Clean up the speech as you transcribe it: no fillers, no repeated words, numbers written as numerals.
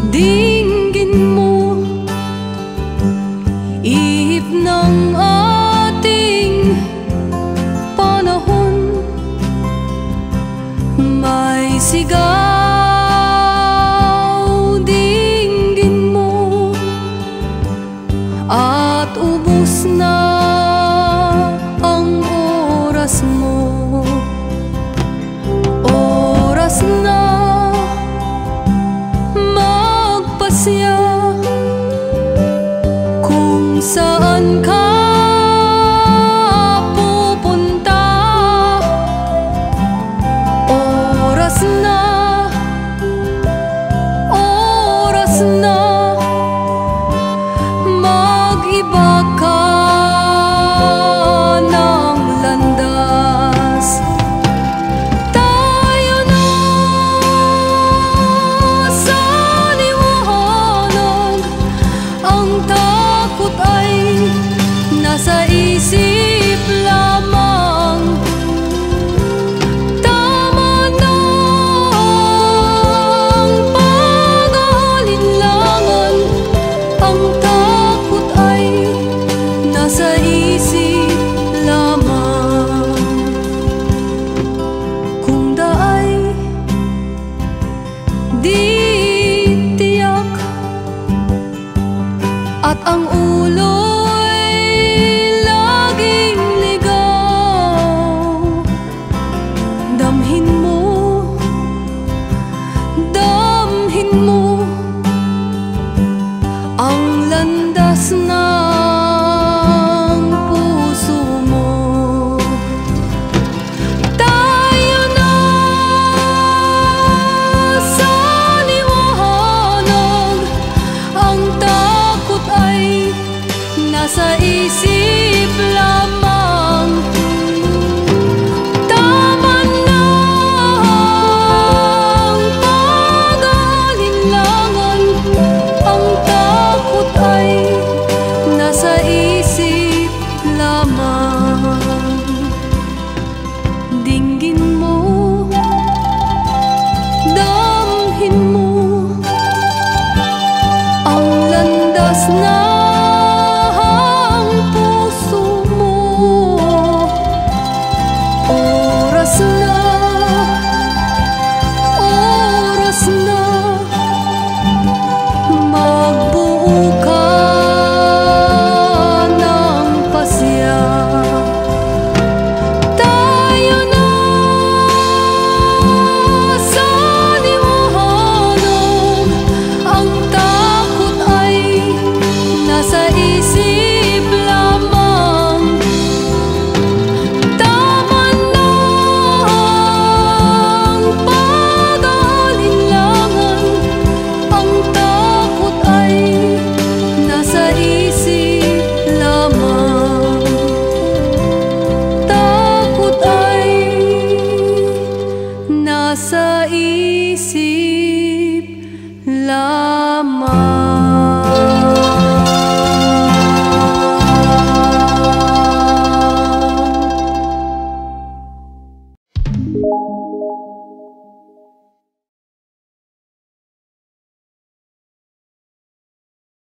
Dinggin mo, ihip ng ating panahon. May sigaw, dinggin mo, at ubos na ang oras mo. Oras na kung saan ka pupunta. Oras na mag-iba ka ng landas. Tayo na sa liwanag, ang takot ay nasa isip lamang. Tama na ang pag-aalinlangan, ang takot ay nasa isip lamang. Kung daay di tiyak at ang ulo'y laging ligaw, damhin mo ang landas ng puso mo. Tayo na sa liwanag, ang takot ay nasa isip lamang.